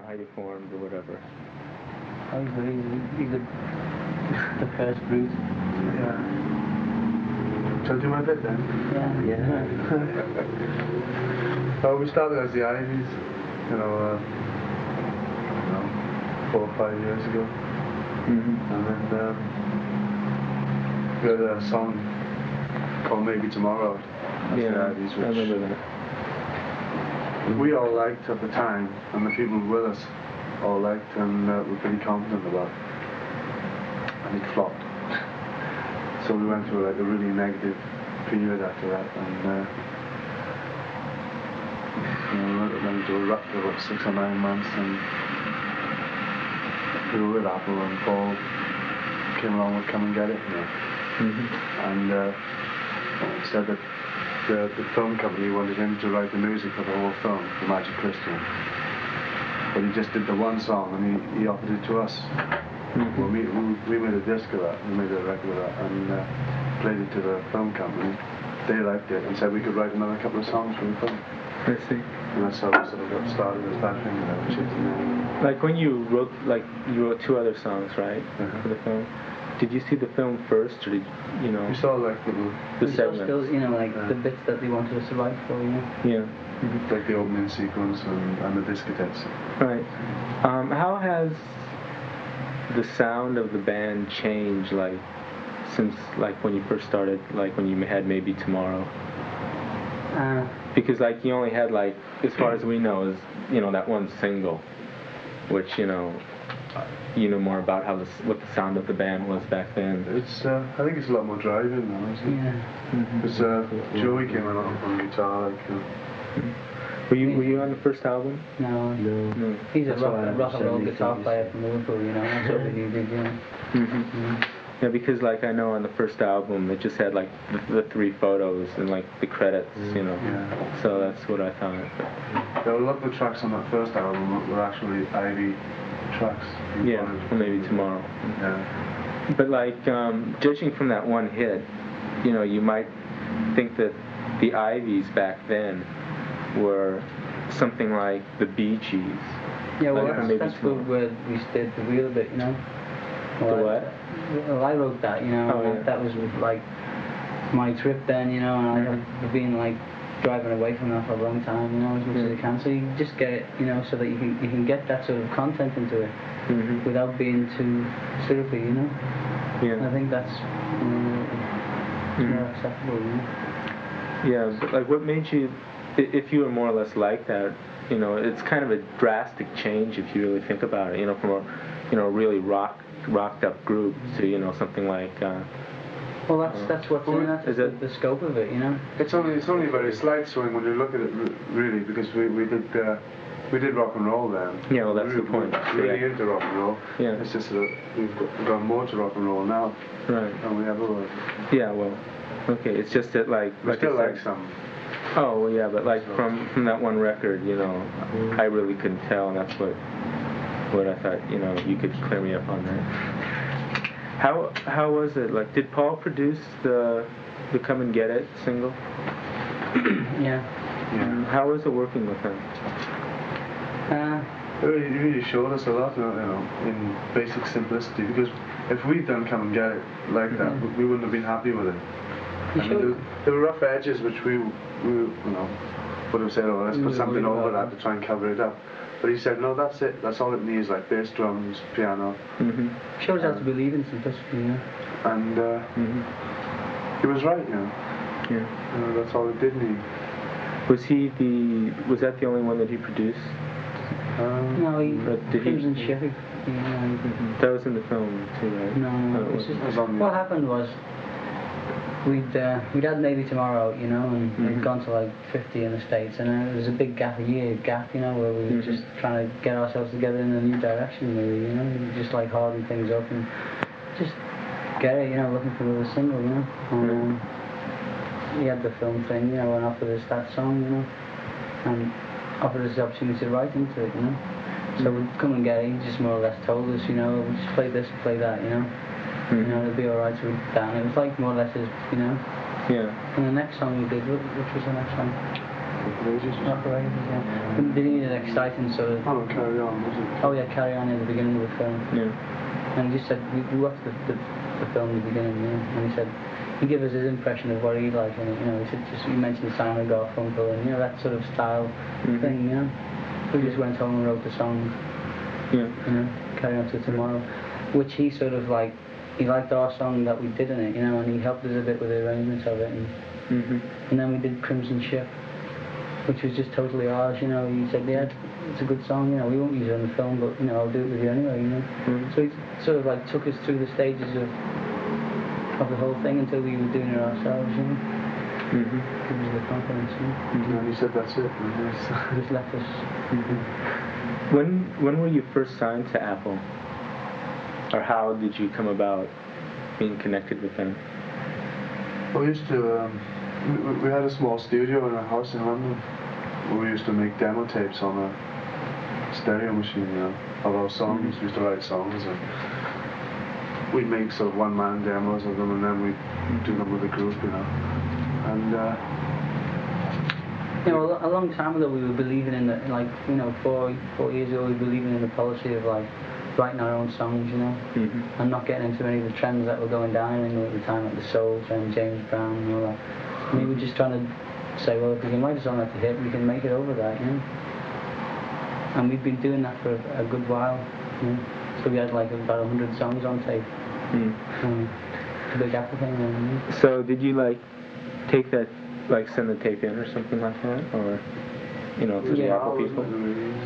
how you formed or whatever. Oh, he's the first brute. Yeah. Shall I do my bit then? Yeah. Well, we started as the Ivies, you know, I don't know, 4 or 5 years ago. Mm-hmm. And then we had a song called Maybe Tomorrow as the Ivies, I remember that. we all liked at the time, and the people with us all liked, and were pretty confident about. And it flopped. So we went through like a really negative period after that, and we went into a rut for about 6 or 9 months, and we were with Apple, and Paul came along with Come and Get It, you know. Mm-hmm. And said that the film company wanted him to write the music for the whole film, The Magic Crystal. But he just did the one song, and he offered it to us. Mm-hmm. Well, we made a disc of that, we made a record of that, and played it to the film company. They liked it and said we could write another couple of songs for the film. I see. And that's how we sort of got started as Badfinger, which is Like when you wrote 2 other songs, right, for the film. Did you see the film first, or did you know? We saw like little, The We saw segments. still, you know, like the bits that they wanted us to write for, you know. Yeah. like the opening sequence and the discotheques. Right. How has the sound of the band changed, like, since, like, when you first started, like, when you had Maybe Tomorrow? Because, like, you only had, like, as far as we know, is, you know, that one single, which, you know more about what the sound of the band was back then. It's, I think it's a lot more driving now, isn't it? Yeah. Because Joey came along on guitar, like. Were you on the first album? No. No. He's a That's why rock and roll I'm guitar saying player from Liverpool, you know. That's what we needed, you know. Mm-hmm. Yeah, because like I know on the first album it just had like the 3 photos and like the credits, you know. Yeah. So that's what I thought. There were a lot of the tracks on that first album were actually Ivy tracks. Yeah, or Maybe Tomorrow. Yeah. But like judging from that one hit, you know, you might think that the Ivies back then were something like the Bee Gees. Yeah, well, Like that's where we did the real bit, you know. Well, The what? Well, I wrote that, you know, Oh, and yeah. that was like my trip then, you know, and I've been like driving away from that for a long time, you know, as much as I can. So you just get it, you know, so that you can get that sort of content into it without being too syrupy, you know. Yeah. And I think that's more acceptable, you know. Yeah, but like what made you, if you were more or less like that, you know, it's kind of a drastic change if you really think about it, you know, from a, you know, really rocked up group to, you know, something like well, that's what's in that, is the scope of it, you know. It's only a very slight swing when you look at it, really, because we did rock and roll then. Yeah, well, that's the point. We're really into rock and roll. Yeah. It's just that we've gone more to rock and roll now Right. than we ever were. Yeah, well, okay, it's just that like We still I like said, some. oh, well, yeah, but like from that one record, you know, I really couldn't tell, and that's what I thought, you know, you could clear me up on that. How was it? Like, did Paul produce the Come and Get It single? Yeah. How was it working with him? He really showed us a lot, you know, in basic simplicity, because if we'd done Come and Get It like that, we wouldn't have been happy with it. There were rough edges which we you know, would have said, oh, let's put something over that to try and cover it up. But he said, no, that's it. That's all it needs, like bass, drums, piano. Shows how to believe in simplicity, you know. And he was right, you know. Yeah. That's all it did need. Was that the only one that he produced? No, did Crimson Shepard. Yeah. That was in the film too, right? No, it was just, what happened was we'd had Maybe Tomorrow, you know, and we'd gone to like 50 in the States, and there was a big gap, a year gap, you know, where we were just trying to get ourselves together in a new direction, really, you know, just like harden things up and just get it, you know, looking for another single, you know. And he had the film thing, you know, and offered us that song, you know, and offered us the opportunity to write into it, you know. So we'd Come and Get It. He just more or less told us, you know, we just play this, play that, you know. You know, it'll be alright to read down. It was like more or less his, you know. Yeah. And the next song we did, which was the next song? Operators, yeah. But they needed an exciting sort of... Oh, Carry On, was it? Oh yeah, Carry On at the beginning of the film. Yeah. And he just said, we watched the film at the beginning, yeah, and he said, he gave us his impression of what he liked in it, you know, he said, he mentioned Simon Garfunkel and, you know, that sort of style thing, you know. So we just went home and wrote the song, you know, Carry On to Tomorrow, which he sort of like, he liked our song that we did in it, you know, and he helped us a bit with the arrangements of it, and then we did Crimson Ship, which was just totally ours, you know. He said, yeah, it's a good song, you know, we won't use it in the film, but, you know, I'll do it with you anyway, you know. So he sort of like took us through the stages of the whole thing until we were doing it ourselves, you know. Give us the confidence, you know. And he said that's it. He just left us. When were you first signed to Apple? Or how did you come about being connected with them? We used to, we had a small studio in a house in London where we used to make demo tapes on a stereo machine, you know, of our songs. We used to write songs and we'd make sort of one-man demos of them and then we'd do them with a group, you know. And you know, a long time ago we were believing in the, like, you know, four years ago we were believing in the policy of like writing our own songs, you know, and not getting into any of the trends that were going down in England at the time, like the soul trend, James Brown and all that. And we were just trying to say, well, if we can write a song that's a hit, we can make it over that, you know. And we've been doing that for a good while, you know. So we had like about 100 songs on tape. It's a big Apple thing, you know. So did you like take that, like send the tape in or something like that, or you know, to the Apple people?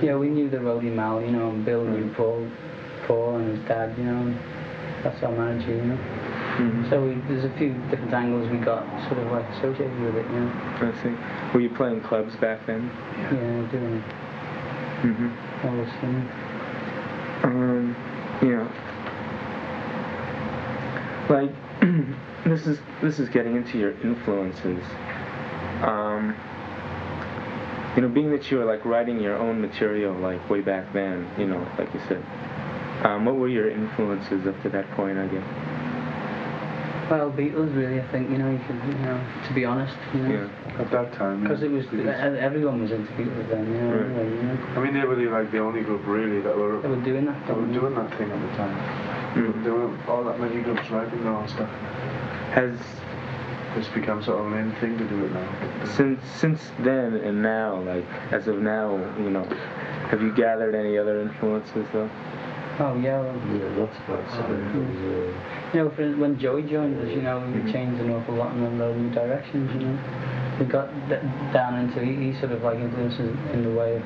Yeah, we knew the roadie Mal, you know, and Bill knew Paul and his dad, you know. And that's our manager, you know. So there's a few different angles we got sort of like associated with it, you know. I see. Were you playing clubs back then? Yeah, doing all this thing. Yeah. Like, this is getting into your influences. You know, being that you were like writing your own material like way back then, you know, like you said, what were your influences up to that point, I guess? Well, Beatles really, I think, you know, to be honest, you know. yeah, at that time. Because it was, everyone was into Beatles then, you know, anyway, you know. I mean, they were like the only group really that were doing that. They were doing that thing at the time. There weren't all that many groups writing their own stuff. Has it's become sort of an in thing to do it now. Since then and now, like as of now, you know, have you gathered any other influences though? Oh yeah, well, lots of us. You know, when Joey joined us, you know, we changed an awful lot in a lot of new directions, you know. We got down into, he sort of like influences in the way of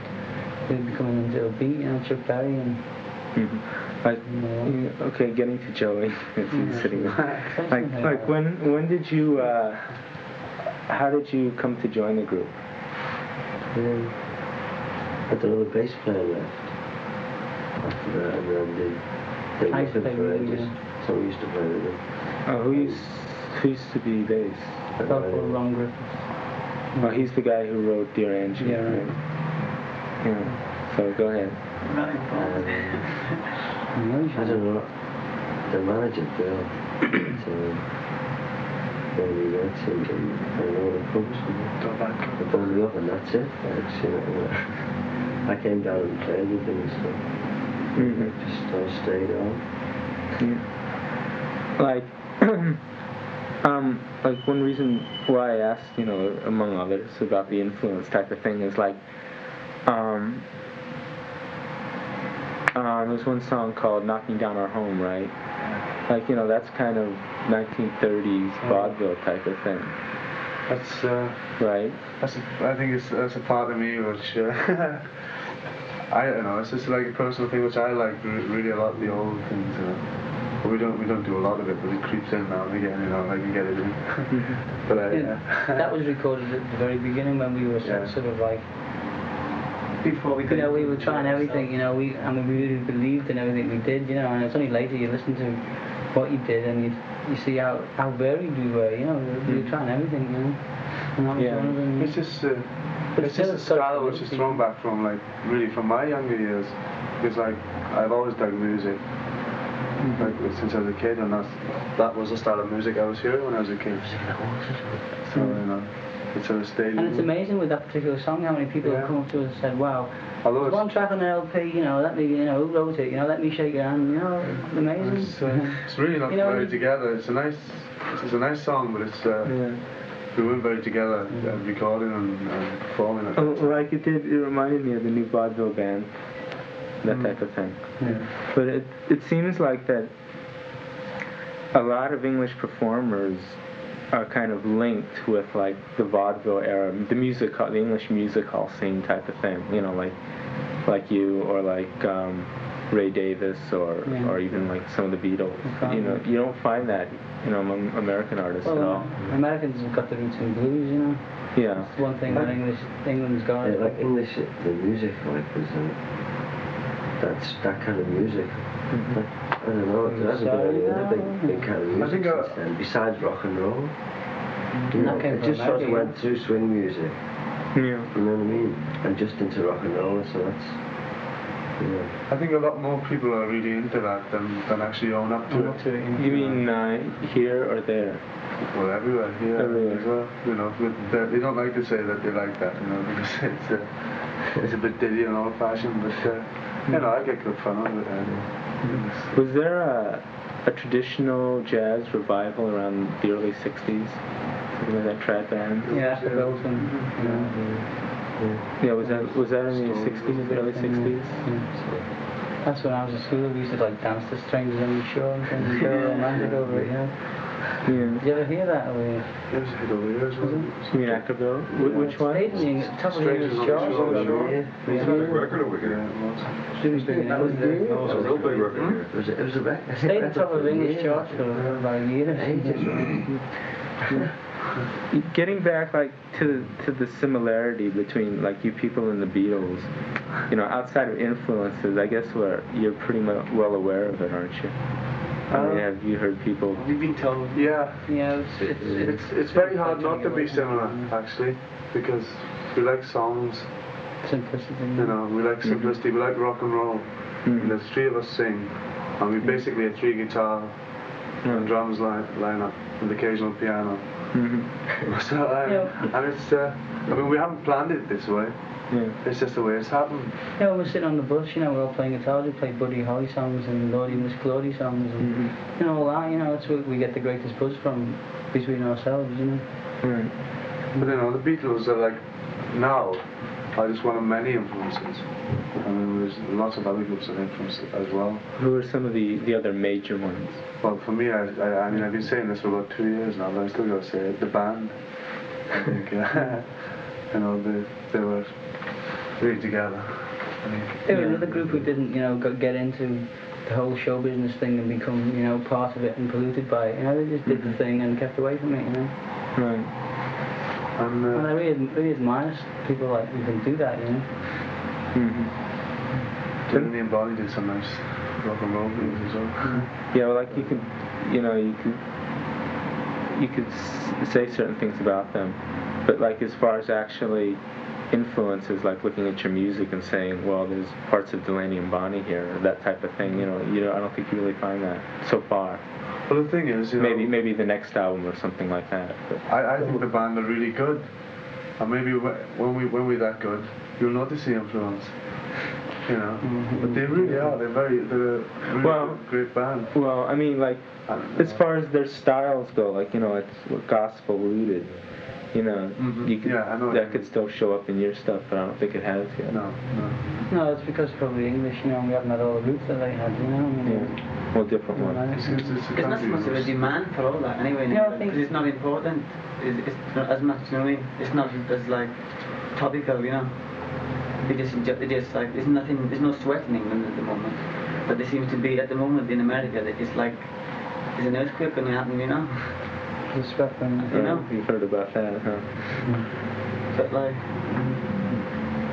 becoming into a beat, you know, Chuck Berry and... Okay, getting to Joey, he's sitting there. Like when did you, how did you come to join the group? I don't know, the bass player left after that, and then they were looking for ages, so we used to play with them. Oh, who used to be bass? Ron Griffiths. Oh, he's the guy who wrote Dear Angie. Yeah, right. Yeah. So go ahead. I don't know, the manager Bill, when we met him in all the pubs, they phoned me up and that's it. I came down and played with them and stuff. Just all stayed on. Like one reason why I asked, you know, among others about the influence type of thing is like, there's one song called Knocking Down Our Home, right? Like, you know, that's kind of 1930s vaudeville type of thing. That's, right? I think that's a part of me which, I don't know, it's just like a personal thing which I like really a lot, the old things, you know. But we don't do a lot of it, but it creeps in now and again, you know, like you get it in. But that was recorded at the very beginning when we were sort of like, before we could, you know, we were trying everything, you know, we really believed in everything we did, you know, and it's only later you listen to what you did and you see how varied we were, you know, we were trying everything, you know. And that was one of them. It's just a style which is thrown back from, like, really from my younger years, because, like, I've always dug music, like, since I was a kid, and that was the style of music I was hearing when I was a kid. So, you know, it's on a stadium. And it's amazing with that particular song how many people have come up to us and said, wow, Although there's one track on the LP, you know, let me, you know, who wrote it, you know, let me shake your hand, you know, it's amazing. It's really not very together. It's a nice song, but it's we weren't very together recording and performing it. Oh, like it reminded me of the new Vaudeville band, that type of thing. Yeah. But it seems like that a lot of English performers are kind of linked with like the vaudeville era, the English music hall scene type of thing. You know, like you or like Ray Davis or even like some of the Beatles. You know, you don't find that, you know, among American artists at all. Americans have got the roots in blues, you know. Yeah. It's one thing that England's got. Yeah, like English, the music like was that kind of music. I don't know, there hasn't been any other big kind of music since then, besides rock and roll. You know, it just sort of went through swing music. Yeah. You know what I mean? And just into rock and roll, so that's, you know. I think a lot more people are really into that than actually own up to it. You mean here or there? Well, everywhere, here Everywhere. as well. You know, they don't like to say that they like that, you know, because it's a bit ditty and old-fashioned, but you know, I get good fun out of it. Was there a traditional jazz revival around the early 60s? Something like that, trad band? Yeah, after Bronson. Yeah, was that in the 60s, the early 60s? Yeah. That's when I was at school, we used to like dance to Strangers on the Shore and things, and go romantic over it, yeah. Yeah. Did you ever hear that? Or It was a hit over here as well. You mean Ackerville? Which one? Top of the Strangers on the Shore. Shore. Yeah. Was that a record over here? Yeah, it was. That was It was a real big record here. It was a record. Stayed on top of English charts for about a year. Getting back like to the similarity between like you people and the Beatles, you know, outside of influences, I guess you're pretty well aware of it, aren't you? I mean, have you heard people? We've been told. Yeah. Yeah, It's very hard not to be similar, actually, because we like songs, simplicity. you know, we like simplicity, we like rock and roll. And there's three of us sing, and we basically have three guitar and drums line up, and the occasional piano. So, and it's, I mean, we haven't planned it this way. Yeah. It's just the way it's happened. Yeah, when we're sitting on the bus, you know, we're all playing guitars, we play Buddy Holly songs and Lordy Miss Claudie songs, and you know, all that, you know, that's where we get the greatest buzz from, between ourselves, you know. Right. But you know, the Beatles are like, now, are just one of many influences. I mean, there's lots of other groups that influence it as well. Who are some of the other major ones? Well, for me, I mean, I've been saying this for about 2 years now, but I still got to say it. The band, I think, you know, they were really together. They were another group who didn't, you know, get into the whole show business thing and become, you know, part of it and polluted by it. You know, they just did the thing and kept away from it, you know. Right. And I really admire people like who can do that, you know. Timothy and Bonnie did some nice rock and roll things as well. Yeah, well, like you could say certain things about them, but like as far as actually influences, like looking at your music and saying, well, there's parts of Delaney and Bonnie here, or that type of thing, you know, I don't think you really find that so far. Well, the thing is, you know, maybe the next album or something like that. But I think the band are really good, and maybe when we're that good, you'll notice the influence. You know, but they really are. They're a really great band. Well, I mean, like as far as their styles go, like, you know, it's gospel rooted. You know, that could still show up in your stuff, but I don't think it has yet. No, it's because probably English, you know, we haven't had all the roots that they had, you know. Well, different ones. It's not so much of a demand for all that anyway, because it's not important. It's not as much, you know what I mean? It's not as like topical, you know. It just like there's no sweat in England at the moment, but there seems to be at the moment in America that it's like there's an earthquake going to happen, you know. The sweat from, you know. You've heard about that, huh? But like,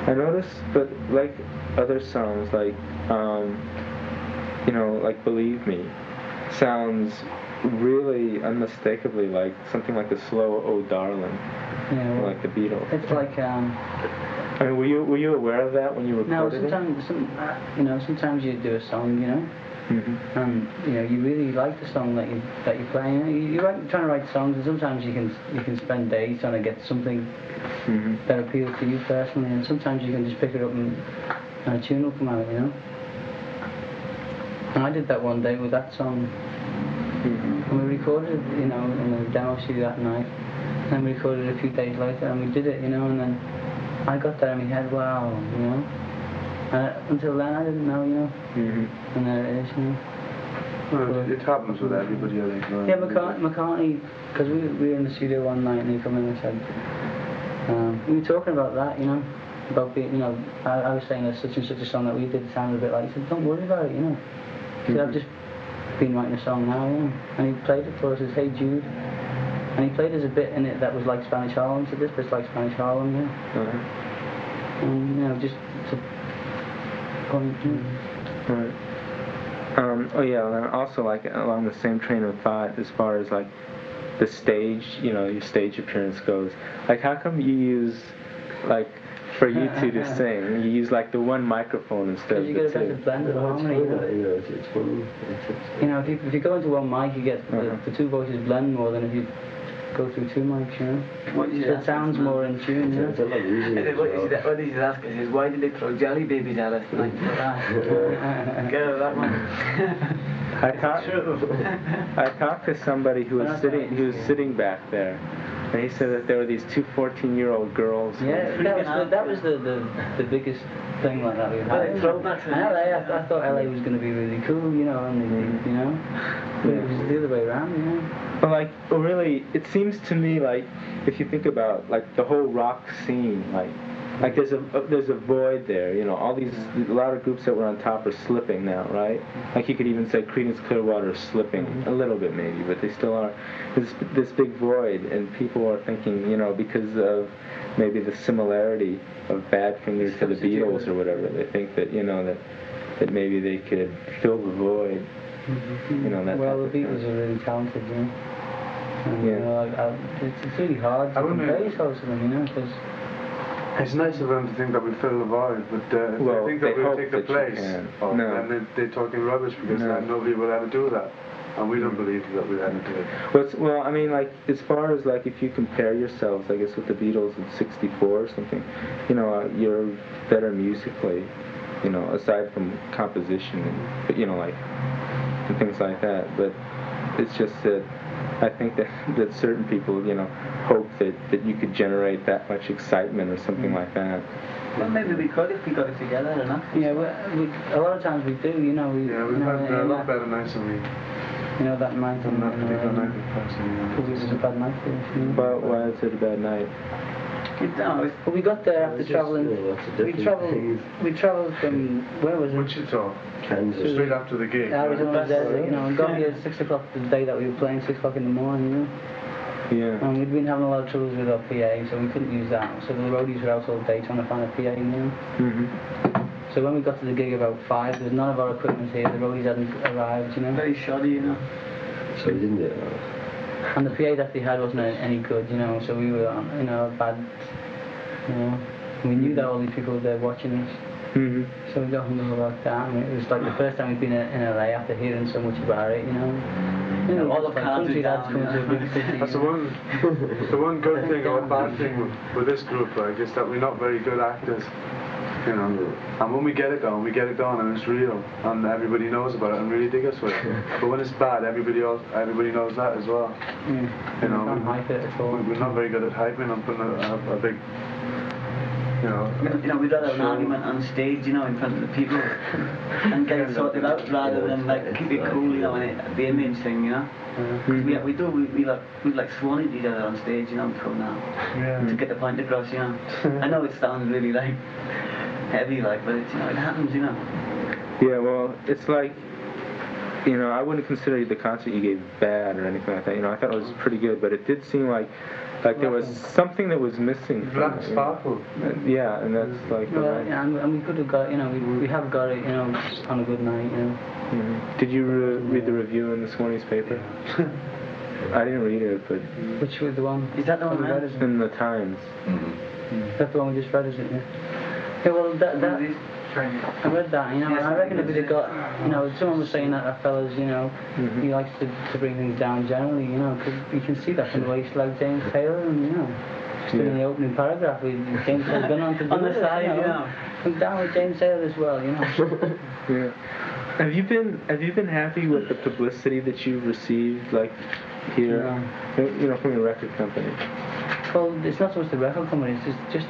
I noticed, but like other songs, like you know, like Believe Me, sounds really unmistakably like something like the slow "Oh Darling," like the Beatles. It's like I mean, were you aware of that when you recorded it? No, sometimes you do a song, you know, And you know, you really like the song that you play. You know, you're trying to write songs, and sometimes you can spend days trying to get something that appeals to you personally, and sometimes you can just pick it up and a tune will come out, you know. And I did that one day with that song, and we recorded it, you know, in a demo studio that night. And then we recorded it a few days later, and we did it, you know. And then I got that in my head, wow, you know. And until then, I didn't know, you know. And there it is, you know. Well, it happens with everybody, I think. Yeah, McCartney, because we were in the studio one night, and he came in and said, we were talking about that, you know, about being, you know, I was saying there's such and such a song that we did sounded a bit like. He said, don't worry about it, you know. He said, I've just been writing a song now, you know. And he played it for us as Hey Jude. And he played us a bit in it that was like Spanish Harlem. So this bit's like Spanish Harlem, yeah. And, you know, just to point, Right. Oh yeah, and also like along the same train of thought as far as like the stage, you know, your stage appearance goes. Like how come you use, like, for you two to sing, you use like the one microphone instead of the two? Because you get a better blend of harmony, you know. It's funny. You know, if you go into one mic, you get the two voices blend more than if you go through two mics, you know. So it sounds more in tune, you know. It's a lot easier. What did he ask us is, why did they throw jelly babies at us? Like, get out of that one. I talked to somebody who was sitting back there, and he said that there were these two 14-year-old girls. Yeah, that was the biggest thing like that we had. And LA, I thought LA was going to be really cool, you know, and you know, but it was the other way around, you know. But like, really, it seems to me like, if you think about like the whole rock scene, like there's a void there, you know. All these, a lot of groups that were on top are slipping now, right? Like you could even say Creedence Clearwater is slipping a little bit maybe, but they still are. There's this big void, and people are thinking, you know, because of maybe the similarity of Badfinger to the Beatles or whatever, they think that, you know, that maybe they could fill the void. You know, that well, type the of Beatles thing. are really talented, you know. And, Yeah. you know, it's really hard to compare yourselves to them, you know, because it's nice of them to think that we fill the void, but if they think that we'll take the place, then they're talking rubbish, because nobody will ever do that. And we don't believe that we'll ever do it. Well, I mean, like, as far as, like, if you compare yourselves, I guess, with the Beatles in '64 or something, you know, you're better musically, you know, aside from composition and, you know, like, and things like that. But it's just that I think that certain people, you know, hope that you could generate that much excitement or something like that. Well, maybe we could if we got it together, I don't know. yeah, we a lot of times we do, you know. We've had a lot better nights than we. You know, that night Than that particular night with Bronson. because it was a bad night for us, you know. But why is it a bad night? But we got there after travelling. We travelled from, where was it? Wichita. Kansas. Straight after the gig. Arizona Desert, you know, and got here at 6 o'clock the day that we were playing, 6 o'clock in the morning, you know. Yeah. And we'd been having a lot of troubles with our PA, so we couldn't use that. So the roadies were out all day trying to find a PA, you know. So when we got to the gig about 5, there was none of our equipment here, the roadies hadn't arrived, you know. Very shoddy, you know. So we didn't do it. And the PA that they had wasn't any good, you know, so we were on, you know, bad, you know. We knew that all these people were there watching us. So we got hung about that, and it was like the first time we'd been in LA after hearing so much about it, you know. You know, all the country lads coming to a big city. That's the one good thing or bad thing with this group, like, is that we're not very good actors. You know, and when we get it done, and it's real, and everybody knows about it and really dig us with it. But when it's bad, everybody knows that as well. You know, we can't hype it at all. We're not very good at hyping and putting a big, you know, we'd rather have an argument on stage, you know, in front of the people, and get it sorted out rather than like keep it cool, you know, and the image thing, you know. We like sworn at each other on stage, you know, before now, to get the point across, you know. I know it sounds really like heavy, like, but it's, you know, it happens, you know. Yeah, well, it's like, you know, I wouldn't consider the concert you gave bad or anything like that. You know, I thought it was pretty good, but it did seem like there was something that was missing. Black sparkle. Yeah, and that's like. Well, yeah, and we could have got, you know, we have got it, you know, on a good night, you know. Did you read the review in this morning's paper? I didn't read it, but. Which was the one? Is that the one we read? In the Times. That's the one we just read, is it? Yeah. Yeah, well, that I read that, you know, and I reckon if it got, you know, someone was saying that fellas, you know, he likes to bring things down generally, you know, because you can see that from the way he's like James Taylor, and you know, just in the opening paragraph, James Taylor's gone on to do On the this, side, you know. Come down with James Taylor as well, you know. Yeah. Have you been happy with the publicity that you've received, like here, you know, from your record company? Well, it's not so much the record company, it's just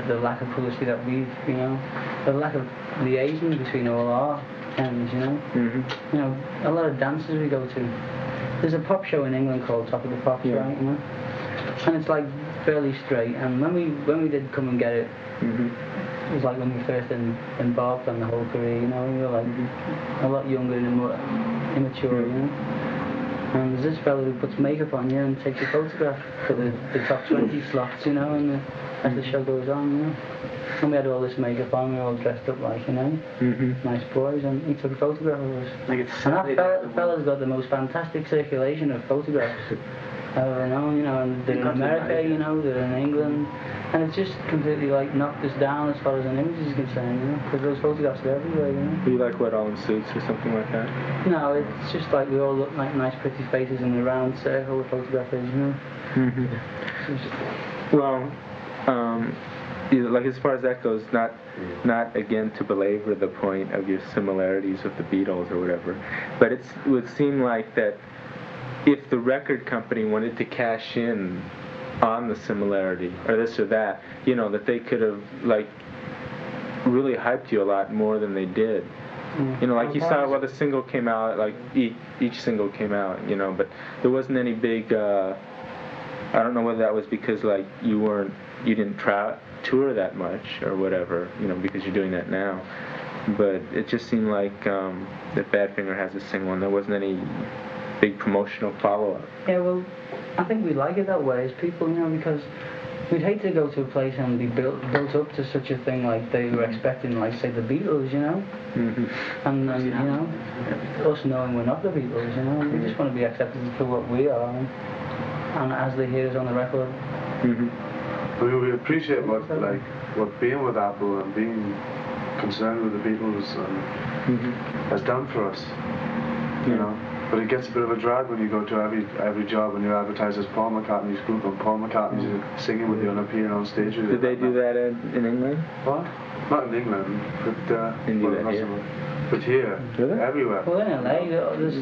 the lack of publicity that we've, you know, the lack of liaison between all our ends, you know. You know, a lot of dances we go to. There's a pop show in England called Top of the Pops, right, you know, and it's like fairly straight. And when we did Come and Get It, it was like when we first embarked on the whole career, you know, we were like a lot younger and more immature, you know. And there's this fellow who puts makeup on you and takes a photograph for the top 20 slots, you know, and as the show goes on, you know. And we had all this makeup on, we were all dressed up like, you know, nice boys, and he took a photograph of us. And that fella's got the most fantastic circulation of photographs I've ever known, you know, and they're in America, you know, they're in England, and it's just completely like knocked us down as far as an image is concerned, you know, because those photographs are everywhere, you know. Do you like all in suits or something like that? No, it's just like we all look like nice pretty faces in a round circle with photographers, you know. Well, like as far as that goes, not again to belabor the point of your similarities with the Beatles or whatever, but it would seem like that if the record company wanted to cash in on the similarity or this or that, you know, that they could have like really hyped you a lot more than they did. You know, like you saw, well, the single came out, like each single came out, you know, but there wasn't any big. I don't know whether that was because like you didn't tour that much or whatever, you know, because you're doing that now. But it just seemed like that Badfinger has a single, and there wasn't any big promotional follow-up. Yeah, well, I think we like it that way as people, you know, because we'd hate to go to a place and be built up to such a thing like they were expecting, like, say, the Beatles, you know? And you know, us knowing we're not the Beatles, you know, we just want to be accepted for what we are, and as they hear us on the record. We appreciate what being with Apple and being concerned with the Beatles has done for us, you know. But it gets a bit of a drag when you go to every job and you're advertised as Paul McCartney's group, and Paul McCartney's singing with you and appearing on stage with you. Did they do that in England? What? Not in England, but here, really? Everywhere. Well, in LA,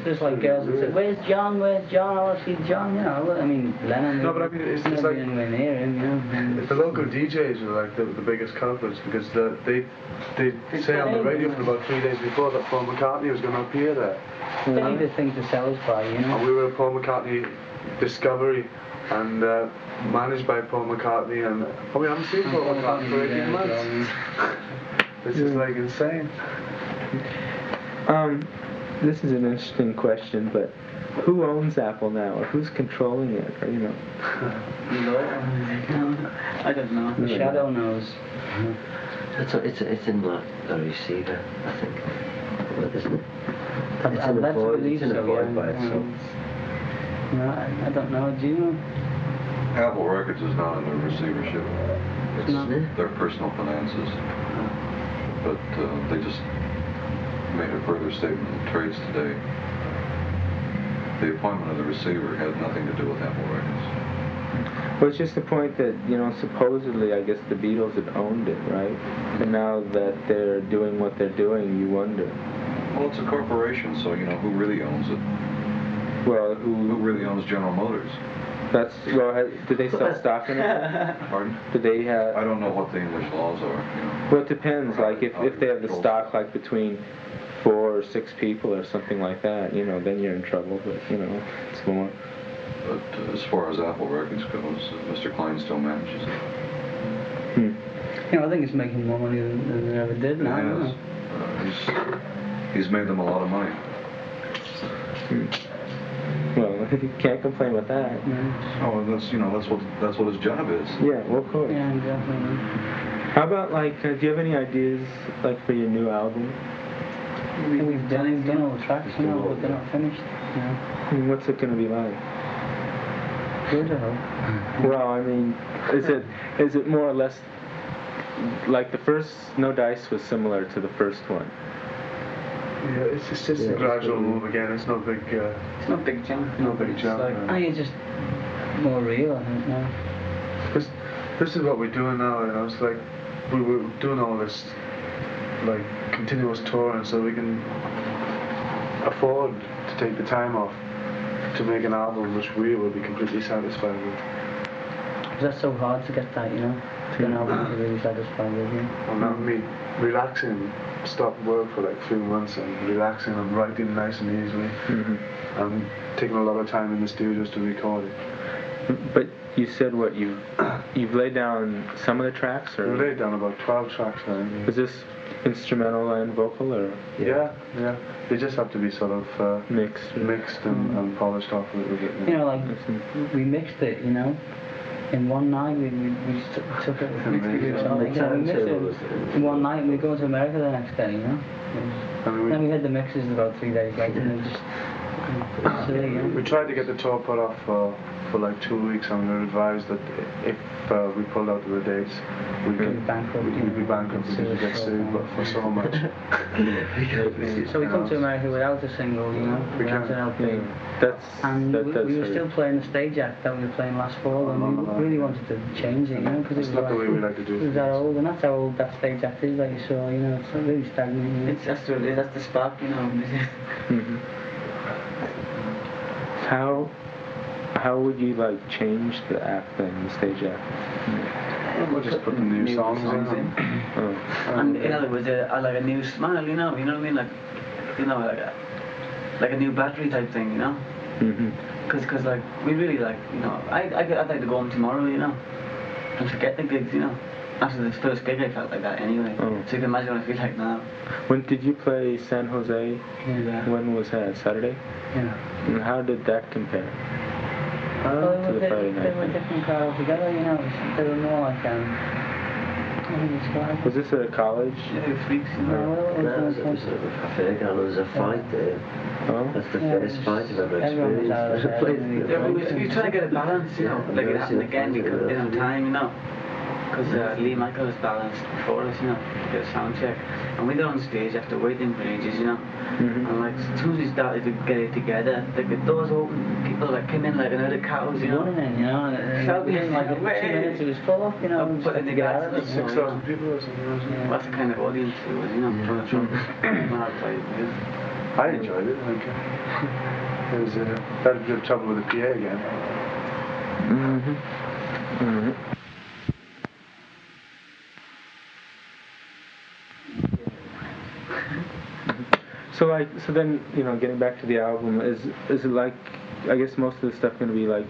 there's like girls that say, "Where's John? Where's John? I want to see John." You know, I mean, Lennon. No, but I mean, it's like anywhere near him, you know. The local DJs are like the biggest culprits because they say on the radio for about 3 days before that Paul McCartney was going to appear there. They need a thing to sell us by, you know. And we were a Paul McCartney discovery and managed by Paul McCartney, and we haven't seen Paul McCartney for 18 months. This is like insane. This is an interesting question, but who owns Apple now, or who's controlling it, or you know? I don't know. The shadow knows. It's in the receiver, I think. Isn't it? It's in a void by itself. No, I don't know. Do you know? Apple Records is not in their receivership. It's not. Their personal finances. But they just made a further statement in trades today. The appointment of the receiver had nothing to do with Apple Records. Well, it's just the point that, you know, supposedly, I guess the Beatles had owned it, right? And now that they're doing what they're doing, you wonder. Well, it's a corporation, so, you know, who really owns it? Well, who really owns General Motors? Did they sell stock in it? Pardon? Did they have... I don't know what the English laws are, you know. Well, it depends. Like, if they have the stock, like, between 4 or 6 people or something like that, you know, then you're in trouble, but, you know, it's more. But as far as Apple Records goes, Mr. Klein still manages it. You know, I think it's making more money than it ever did now. He's made them a lot of money. Well, you can't complain with that. Oh, that's what his job is. Yeah, well, of course. Yeah, definitely. How about, like, do you have any ideas, like, for your new album? We've done all the tracks, you know, but they're not finished. You know. I mean, what's it going to be like? Good, I hope. Well, I mean, is it more or less like the first No Dice was similar to the first one. Yeah, it's just a gradual move again. It's no big. It's not big jump. No big jump. Like, I think it's just more real, I think, now. This is what we're doing now, you know. It's like we were doing all this like continuous touring, so we can afford to take the time off to make an album which we will be completely satisfied with. Because that's so hard to get that, you know, to get an album that you're really satisfied with, you know. And that me relaxing, stop work for like 3 months and relaxing and writing nice and easily, and taking a lot of time in the studios to record it. But you said what you've laid down some of the tracks, or We laid down about 12 tracks now. is this instrumental and vocal, or Yeah. They just have to be sort of mixed? and polished off a little bit. You know, like, we mixed it, you know. In one night, we took it, we mixed it in one night, and we go to America the next day, you know. Then we had the mixes about 3 days later, and it just silly, you know. We tried to get the tour put off for like 2 weeks, and we were advised that if we pulled out of the dates, we'd be bankrupt because we'd get sued, but for so much. So we come to America without a single, you know, without an LP. And we were still playing the stage act that we were playing last fall, and we really wanted to change it, you know, because It's not the way we like to do it was that old, and that's how old that stage act is that you saw, you know, it's really stagnant. You know? That's the spark, you know. How would you like change the act then, the stage act? We'll just put the new songs in. And in other words, like a new smile, you know what I mean? Like, you know, like a new battery type thing, you know? Because like, we really like, you know, I'd like to go home tomorrow, you know, and forget the gigs, you know. After the first gig I felt like that anyway. So you can imagine what I feel like now. When did you play San Jose? Yeah. When was that? Saturday? Yeah. And how did that compare? Well, To the Friday night? they were different crowd altogether, you know. They were more like, how do you describe it? Was this at a college? Yeah, freaks, you No, know. well, It was a fake, and there was a fight there. Oh? That's the Yeah, first fight I've ever everyone was out of experienced. there. Yeah, we were trying to get a balance, you know. Like it happened again because we didn't have time, you know. Because Lee Michael was balanced before us, you know, to get a sound check. And we got on stage after waiting for ages, you know. And like, as soon as we started to get it together, like the doors open, people like came in like an herd of cows, you know. Running in, you know, and Felt within like 2 minutes it was full up, you know. But in the out of it. 6,000 people or something, wasn't it? That's the kind of audience it was, you know, from I enjoyed it. Like, it was had a bit of trouble with the PA again. So then, you know, getting back to the album, is it like, I guess most of the stuff going to be like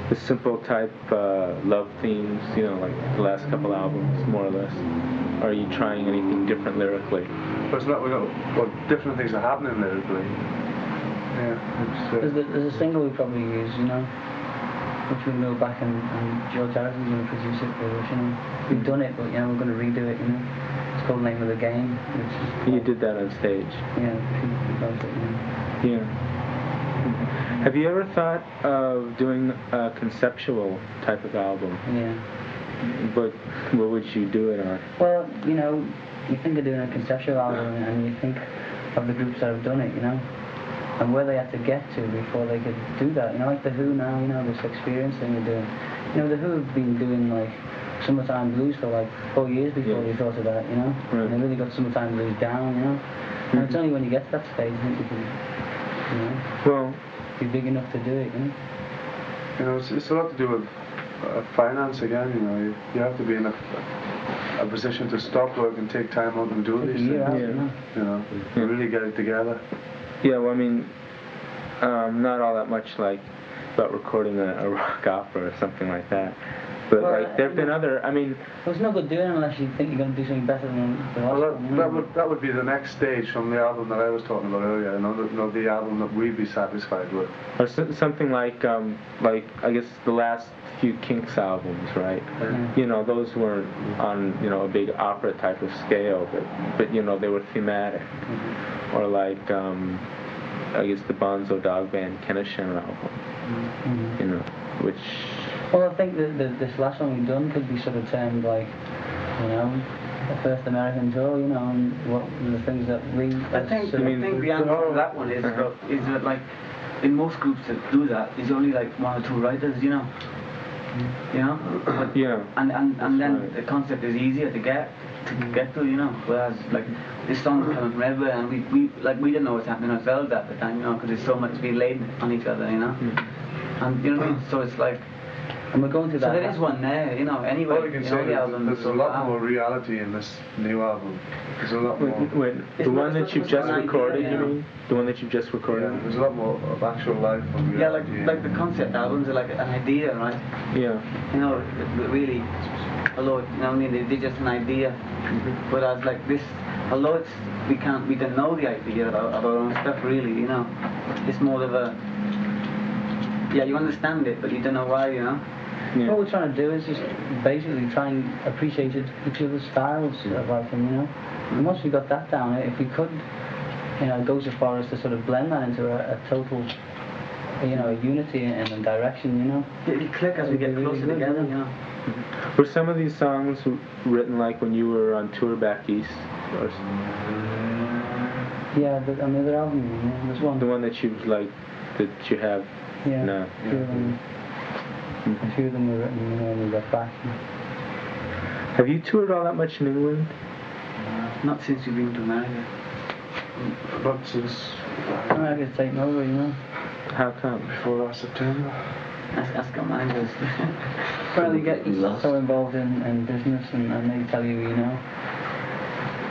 the simple type love themes, you know, like the last couple albums, more or less? Or are you trying anything different lyrically? But it's not, different things are happening lyrically. Yeah. There's a single we probably use, you know, which we'll go back and George Harrison's going to produce it for us, you know. We've done it, but, you know, we're going to redo it, you know. It's called Name of the Game. Which is, You did that on stage? Yeah, people does it, you know. Yeah. Have you ever thought of doing a conceptual type of album? Yeah. But what would you do it on? Well, you know, you think of doing a conceptual album and you think of the groups that have done it, you know, and where they had to get to before they could do that. You know, like the Who now, you know, this experience thing they're doing. You know, the Who have been doing like Summertime Blues for like 4 years before they thought of that, you know. Right. And they really got Summertime Blues down, you know. And it's only when you get to that stage that you can, you know, Well, be big enough to do it, you know. You know, it's a lot to do with finance again. You know, you have to be in a position to stop work and take time out and do Take a these year things. out, you know. You know, really get it together. yeah, well, I mean, not all that much like about recording a rock opera or something like that. But Well, like, there've been other, I mean... Well, it's no good doing it unless you think you're going to do something better than the last Well, one, you know. that would be the next stage from the album that I was talking about earlier. You know, the album that we'd be satisfied with. Or something like I guess the last few Kinks albums, right? Yeah. You know, those weren't on, you know, a big opera type of scale, but you know, they were thematic. Or like, I guess the Bonzo Dog Band Kennishan album, you know, which... Well, I think that this last one we've done could be sort of termed like you know, the first American tour, you know, and what were the things that we... I think the answer to that one is that like, in most groups that do that, there's only like one or two writers, you know. You know? But, yeah. And then the concept is easier to get to, you know. Whereas like this song's coming from everywhere, and we didn't know what's happening ourselves at the time, you know, because there's so much being laid on each other, you know. And you know what I mean? So it's like, and we're going through that. So there is one there, you know. Anyway, all you can say is there's a lot more reality in this new album. There's a lot more. Wait, the one that you've just recorded, you mean? The one that you've just recorded? Yeah, there's a lot more of actual life and reality. Yeah, like the concept albums are like an idea, right? Yeah. You know, really, although, you know what I mean, they're just an idea. Whereas like this, although we don't know the idea of our own stuff really, you know. It's more of a, yeah, you understand it, but you don't know why, you know. Yeah. What we're trying to do is just basically try and appreciate each other's styles of writing, you know. And once we got that down, if we could, you know, go so far as to sort of blend that into a total, you know, a unity and a direction, you know. It'll click as we get closer together, you know. Were some of these songs written like when you were on tour back east? Or yeah, on the other album, yeah, there's one. The one that you have yeah, now. A few of them were written, you know, when we got back. Have you toured all that much in England? Not since we've been to America. Not since... America's taken over, you know. How come? Before last September. Ask our managers. Well, you get so involved in business and they tell you, you know.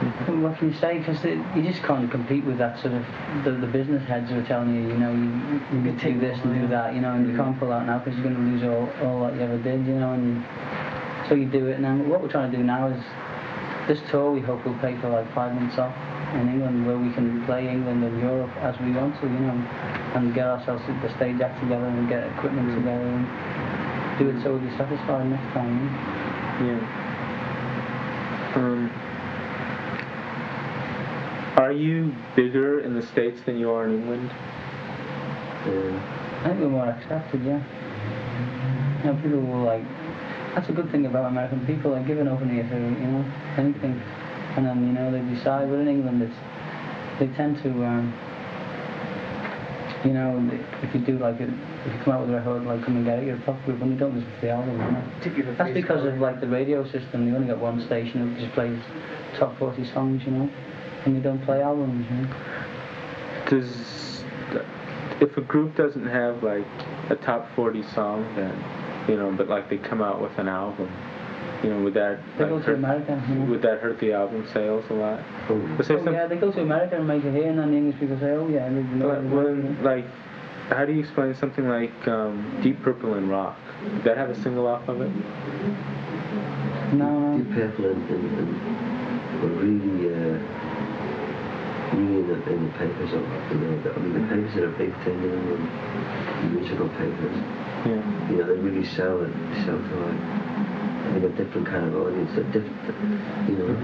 What can you say? Because you just can't compete with that sort of the business heads who are telling you, you know, you can do this and do that, you know, and you can't pull out now because you're going to lose all that you ever did, you know, and so you do it. And then what we're trying to do now is this tour. We hope will pay for like 5 months off in England, where we can play England and Europe as we want to, you know, and get ourselves the stage act together and get equipment together and do it so we'll be satisfied next time. You know? Yeah. Are you bigger in the States than you are in England? I think we're more accepted, yeah. You know, people will like, that's a good thing about American people, they give an open ear to, you know, anything. And then, you know, they decide, but in England they tend to, you know, if you do like it, if you come out with a record like Come and Get It, you're a pop group and you don't listen to the album, you know. That's because of like the radio system, you only got one station that just plays top 40 songs, you know. And you don't play albums, you know? If a group doesn't have like a top 40 song, then, you know, but like they come out with an album, you know, would that they go to America, you know? Would that hurt the album sales a lot? Yeah, they go to America and make it here, and then the English people say, oh yeah, like, how do you explain something like Deep Purple and Rock? Did that have a single off of it? No. Deep Purple and were really in the papers, you know. I mean, the papers are a big thing, you know, the musical papers. Yeah. You know, they really sell to like, I mean, a different kind of audience, a different, you know.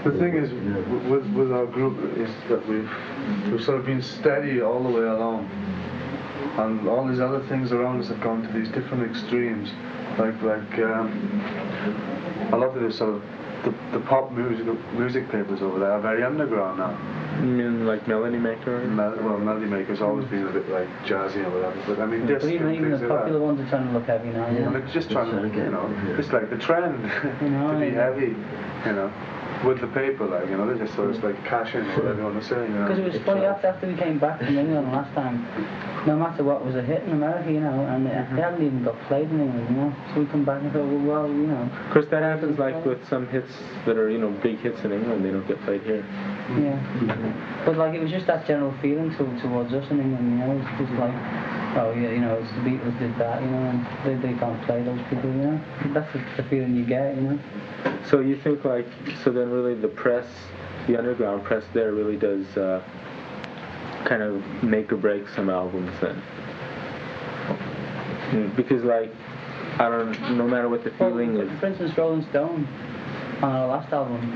The thing is, with our group, is that we've sort of been steady all the way along, and all these other things around us have gone to these different extremes, like a lot of this sort of the pop music papers over there are very underground now. You mean like Melody Maker? Well, Melody Maker's always been a bit like jazzy or whatever, but I mean, but even the popular ones are trying to look heavy now. Yeah, they're just trying to, you know, it's like the trend you know, to be heavy, you know, with the paper, like, you know, they just sort of like cash in or whatever you want to say, you know. Because it was funny, after we came back from England last time, no matter what was a hit in America, you know, and they hadn't even got played in England, you know, so we come back and thought, well, you know. Of course, that happens like with some hits that are, you know, big hits in England, they don't get played here. Yeah. But like, it was just that general feeling towards us in England, you know, it's just like, oh yeah, you know, it's the Beatles did that, you know, and they can't play those people, you know. That's the feeling you get, you know. So you think like, so then really the press, the underground press there really does kind of make or break some albums then? Because like, I don't, no matter what the feeling is. For instance, Rolling Stone, on our last album,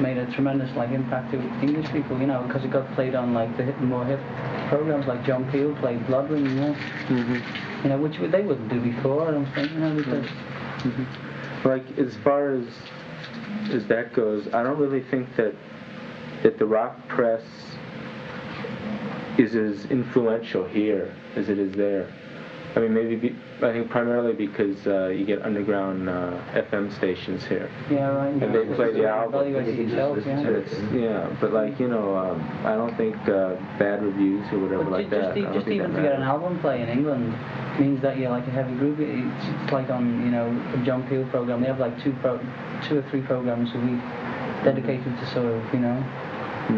made a tremendous like impact to English people, you know, because it got played on like the more hip programs, like John Peel played Blood Ring, you know. You know, which they wouldn't do before, I don't think, you know, because... Like, as far as as that goes, I don't really think that the rock press is as influential here as it is there. I mean, I think primarily because you get underground FM stations here. Yeah, right. And they play the album. Yeah, but like, you know, I don't think bad reviews or whatever like that. Just even to get an album play in England means that you're like a heavy group. It's like on, you know, a John Peel program. They have like two or three programs a week dedicated to sort of, you know,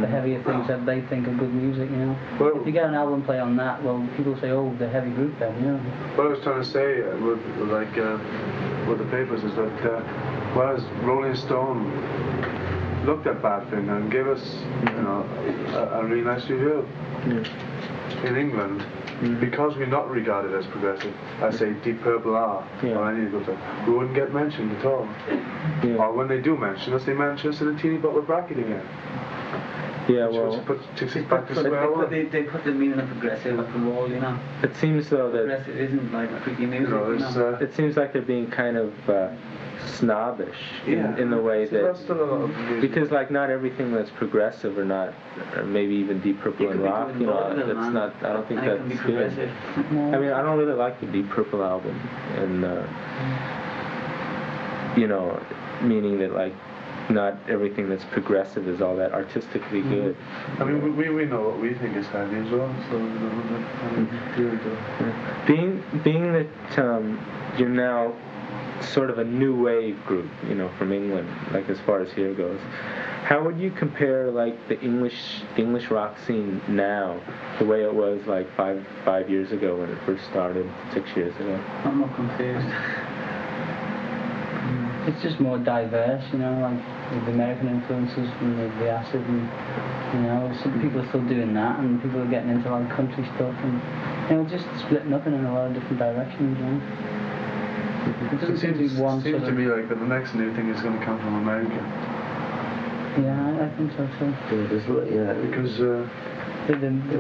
the heavier things that they think are good music, you know. Well, if you get an album play on that, well, people say, oh, the heavy group then, you know. What I was trying to say with the papers is that whereas Rolling Stone looked at Badfinger and gave us, you know, a really nice review in England, because we're not regarded as progressive, as say Deep Purple are, or any of those, we wouldn't get mentioned at all. Or when they do mention us, they mention us in a teeny bottle bracket again. Yeah, well, they put the meaning of progressive at the wall, you know. It seems though that progressive isn't like freaky music, you know. It seems like they're being kind of snobbish in the way that, because like not everything that's progressive or not, or maybe even Deep Purple and rock, you know, that's not. I don't think that's good. I mean, I don't really like the Deep Purple album, and you know, meaning that like, not everything that's progressive is all that artistically good. I mean, we know what we think is heavy as well, so really do. Being that you're now sort of a new wave group, you know, from England, like as far as here goes, how would you compare like the English rock scene now, the way it was like five years ago when it first started, 6 years ago? I'm not confused. It's just more diverse, you know, like with the American influences from the acid, and you know, some people are still doing that, and people are getting into like country stuff, and you know, just splitting up in a lot of different directions, you know. It doesn't seem to be one sort of... Seems to me like that the next new thing is going to come from America. Yeah, I think so too.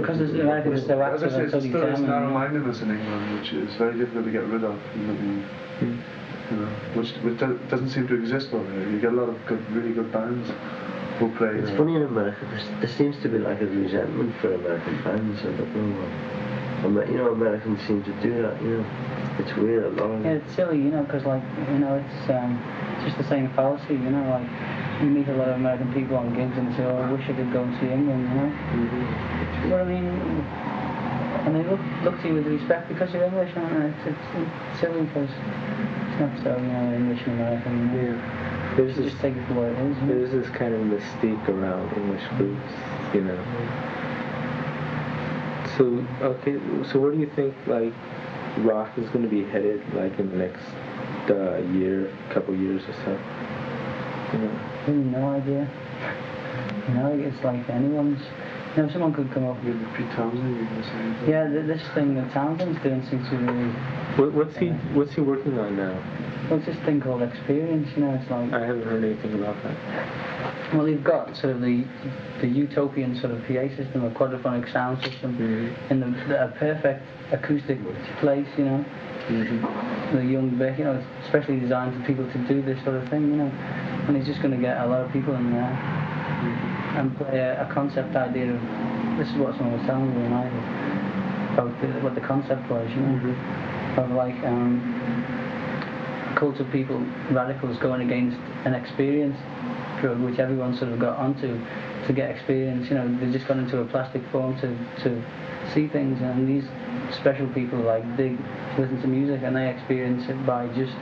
Because America is so active and so determined. There's still narrow-mindedness in England, which is very difficult to get rid of. You know, which doesn't seem to exist over here. You get a lot of really good bands who play. It's funny in America. There seems to be like a resentment for American bands. I don't know. You know, Americans seem to do that. You know, it's weird. A lot of it's silly. You know, because like, you know, it's just the same fallacy. You know, like you meet a lot of American people on gigs and say, oh, I wish I could go and see England. You know. You know what I mean? And they look to you with respect because you're English, and it's silly because it's not so, you know, English and American. You know? There's just take it for what it is. There's this kind of mystique around English groups, you know. So where do you think like rock is going to be headed, like in the next couple years or so? You know? Really no idea. You know, it's like anyone's. You know, someone could come up with Pete Townsend, you can say. Yeah, this thing that Townsend's doing seems to really... What's he working on now? Well, it's this thing called Experience, you know, it's like... I haven't heard anything about that. Well, you've got sort of the utopian sort of PA system, a quadraphonic sound system, in a perfect acoustic place, you know. The young bit, you know, it's especially designed for people to do this sort of thing, you know. And he's just going to get a lot of people in there. And play a concept idea of, this is what someone was telling me when about what the concept was, you know, of like cult of people, radicals going against an experience drug which everyone sort of got onto to get experience, you know, they just got into a plastic form to see things, and these special people like dig to listen to music and they experience it by just,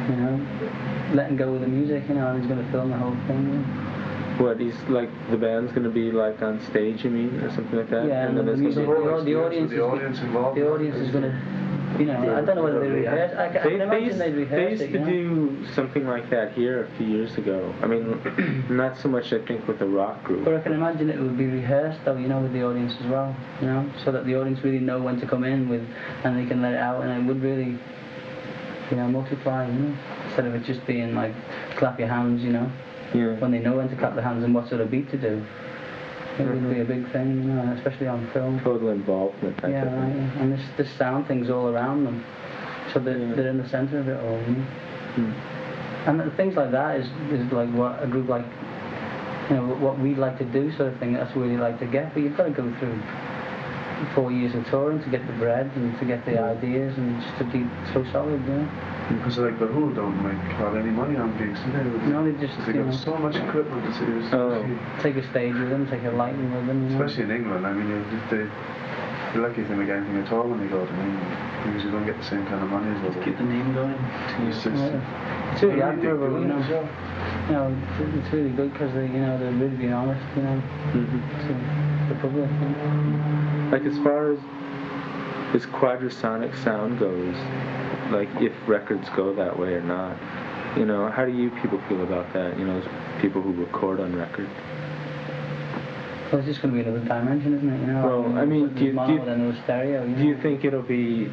you know, letting go of the music, you know, and he's going to film the whole thing. You know. What, he's like, the band's going to be like on stage, you mean, or something like that? Yeah, and the audience is going to, you know, I don't know whether they rehearse. I can imagine they'd rehearse They used to do something like that here a few years ago. I mean, not so much, I think, with the rock group. But I can imagine it would be rehearsed, though, you know, with the audience as well, you know, so that the audience really know when to come in with, and they can let it out, and it would really, you know, multiply, you know, instead of it just being like, clap your hands, you know, when they know when to clap their hands and what sort of beat to do. It would be a big thing, you know, especially on film. Total involvement type of thing. Right, and this sound thing's all around them, so they're in the centre of it all, you know. And things like that is like what a group like, you know, what we'd like to do sort of thing, that's what we'd like to get, but you've got to go through 4 years of touring to get the bread and to get the ideas and just to be so solid, you know. Because like the Who don't make hardly any money on gigs, do they? No, they just, They you got know, so much equipment to use. take a stage with them, take a lighting with them, you know. Especially in England, I mean, you're lucky if they make anything at all when they go to England, because you don't get the same kind of money as well. Just keep the name going. It's just, It's really admirable, you know. You know, it's really good because they, you know, they're really being honest, you know, to the public. You know. Like as far as quadrasonic sound goes, like if records go that way or not, you know, how do you people feel about that? You know, as people who record on record. Well, it's just going to be another dimension, isn't it? You know. Well, I mean, do you stereo, do you think it'll be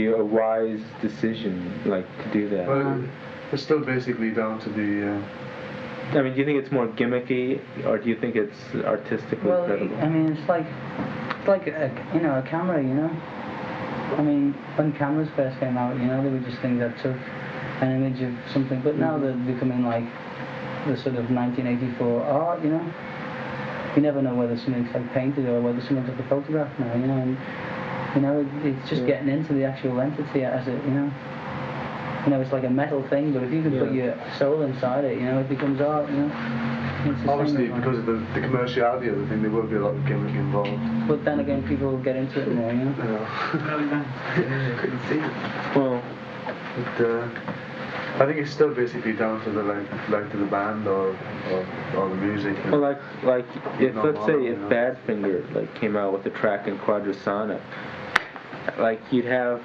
a wise decision, like, to do that? well, it's still basically down to the. I mean, do you think it's more gimmicky, or do you think it's artistically credible? I mean, it's like a, you know, a camera, you know. I mean, when cameras first came out, you know, they were just things that took an image of something, but now they're becoming like the sort of 1984 art, you know. You never know whether something's like painted or whether someone took a photograph now, you know. And, you know, it's just getting into the actual entity as it, you know. You know, it's like a metal thing, but if you can put your soul inside it, you know, it becomes art, you know. It's the Obviously, same because of the commerciality of the thing, there will be a lot of gimmick involved. But then again, people will get into it more, you know. Couldn't see it. Well, But, I think it's still basically down to the like to the band or the music. well, like if No, let's say if you know. Badfinger like came out with a track in quadrasonic, like you'd have,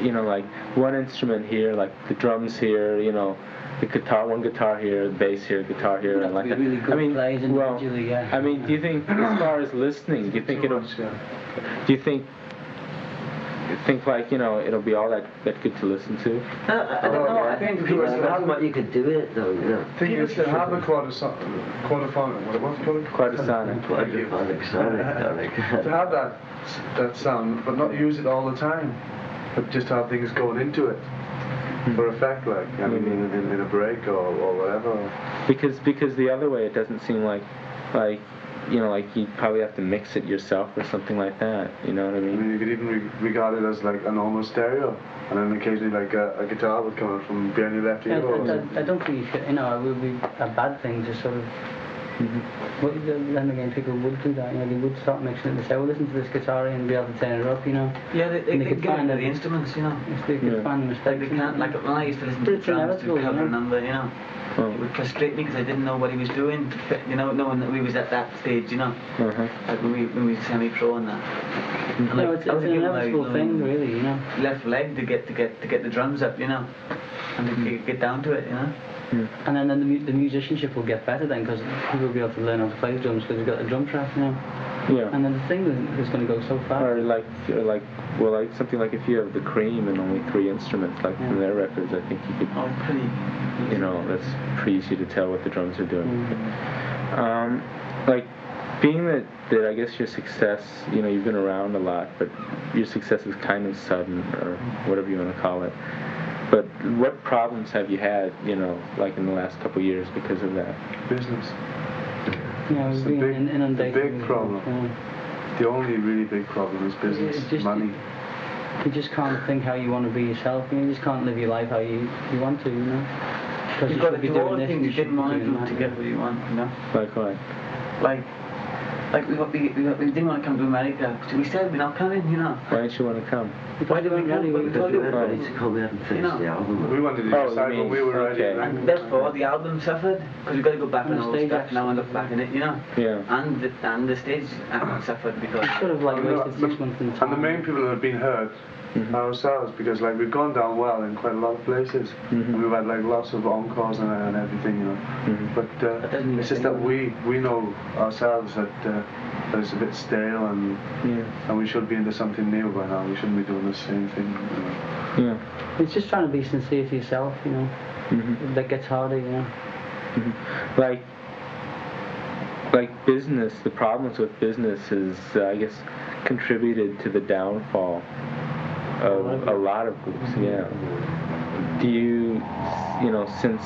you know, like one instrument here, like the drums here, you know, the guitar, one guitar here, the bass here, guitar here, and like that. Really good I mean, plays well, individually, yeah. I mean, do you think as far as listening, do you think it'll, do you think like, you know, it'll be all that good to listen to? I don't know. I think people Well, how much you could do it though, you know. thing is to have a quadraphonic, what's it called? Quadrasonic. To have that sound, but not use it all the time, but just have things going into it for effect, like I mean, in a break or whatever. Because the other way, it doesn't seem like you know, like you probably have to mix it yourself or something like that. You know what I I mean? mean, you could even regard it as like a normal stereo, and then occasionally like a guitar would come out from behind your left ear. I don't think you should, you know, it would be a bad thing to sort of. But then again, people would do that, you know, they would start mixing it. They say, well, listen to this guitar and be able to turn it up, you know. Yeah, they could get find into the the instruments, you know. If they could find the Like mistakes. they can't, like when I used to listen But to it's drums to inevitable, cover you know. a number, you know. Oh. It would frustrate me because I didn't know what he was doing, you know, knowing that we was at that stage, you know. Like when we semi-pro and that. And You know, it's an inevitable thing, really, you know. Left leg to get the drums up, you know, and to get down to it, you know. And then the musicianship will get better then because people will be able to learn how to play the drums because they've got a drum track, you know. Yeah. And then the thing is going to go so far. Or like something like if you have the Cream and only 3 instruments, like from their records, I think you could, Oh, pretty. you know, that's pretty easy to tell what the drums are doing. Like being that I guess your success, you know, you've been around a lot, but your success is kind of sudden or whatever you want to call it. But what problems have you had, you know, like in the last couple of years because of that? Business. You know, It's the being inundated. big with- problem. yeah. The only really big problem is business, It's just- money. You just can't think how you want to be yourself. You just can't live your life how you want to, you know. Because You've you got should to be do all doing the this. things you should didn't be want to doing do that, to get what you want, you know. Like what? Like we didn't want to come to America, so we said we're not coming, you know. Why didn't you want to come? Why did we come? Ready, We told We you. weren't ready to come here and finish You know. the album. We wanted to Oh, decide you when we were ready. okay. And therefore the album suffered because we've got to go back And on the all stage stuff now and look actually- back in it, you know. Yeah. And the stage suffered because. Sort of like wasted 6 months in time. And the main people that have been hurt are ourselves, because like we've gone down well in quite a lot of places, and we've had like lots of encores and everything, you know. But That doesn't mean it's just that we know ourselves that it's a bit stale and we should be into something new by now. We shouldn't be doing the same thing. You know. Yeah. It's just trying to be sincere to yourself, you know. That gets harder, you know. Like business, the problems with business is, I guess, contributed to the downfall of a lot of groups. Yeah. Do you, since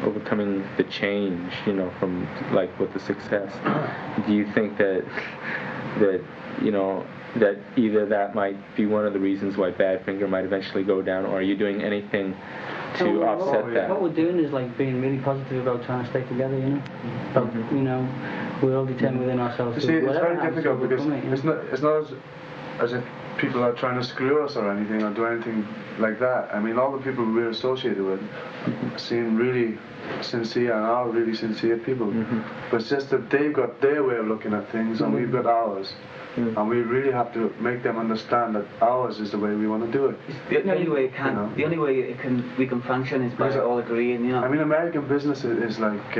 overcoming the change, from like with the success, do you think that either that might be one of the reasons why Badfinger might eventually go down, or are you doing anything to offset that? What we're doing is like being really positive about trying to stay together, But, we're all determined within ourselves. You see, it's very difficult because it's not as if people are trying to screw us or anything or do anything like that. I mean, all the people we're associated with seem really sincere and are really sincere people. But it's just that they've got their way of looking at things and we've got ours. And we really have to make them understand that ours is the way we want to do it. The only way the only way we can function is by all agreeing, I mean, American business is like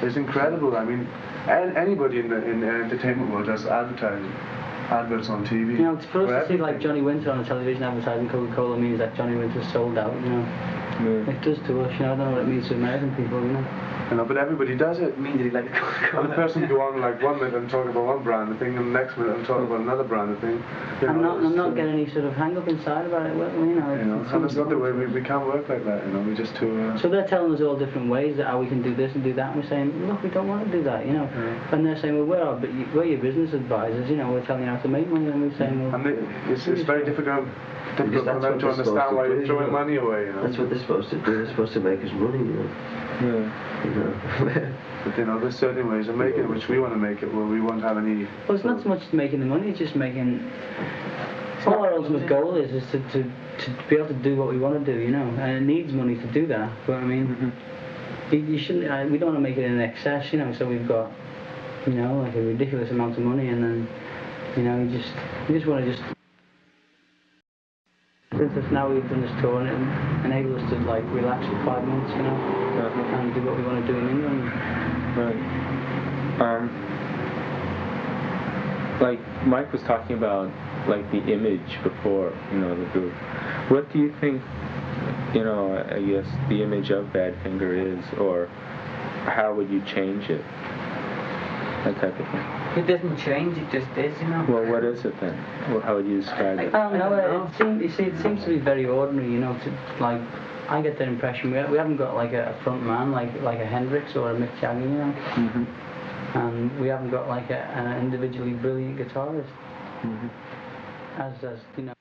is incredible. I mean, anybody in the entertainment world does adverts on TV. For us to see like Johnny Winter on a television advertising Coca-Cola means that Johnny Winter's sold out. It does to us. I don't know what it means to American people. But everybody does it. It means that he likes Coca-Cola. And the person go on like 1 minute and talk about one brand of thing, and the next minute and talk about another brand of thing. I'm not getting any sort of hang up inside about it. And it's not the way we can't work like that. We just too. So they're telling us all different ways that how we can do this and do that, and we're saying, look, we don't want to do that. And they're saying, well, we're your business advisors. We're telling you how to make money, and we're saying, well. And it's very difficult for them to understand why you're throwing money away. That's what they're supposed to do. They're supposed to make us money. But there's certain ways of making it which we want to make it where we won't have any. Well, it's not so much making the money; it's just making. All our ultimate goal is to be able to do what we want to do, and it needs money to do that. But I mean, you shouldn't. We don't want to make it in excess, So we've got, like a ridiculous amount of money, and then, you just want to For instance, now we've done this tour and it enables us to like relax for 5 months, and do what we want to do in England. Right. Like Mike was talking about, like the image before, the group. What do you think, I guess the image of Badfinger is, or how would you change it? That type of thing. It doesn't change, it just is, Well, what is it then? Well, how would you describe it? I don't know. It seems to be very ordinary, I get the impression we haven't got like a front man like a Hendrix or a Mick Jagger, and we haven't got like an individually brilliant guitarist. As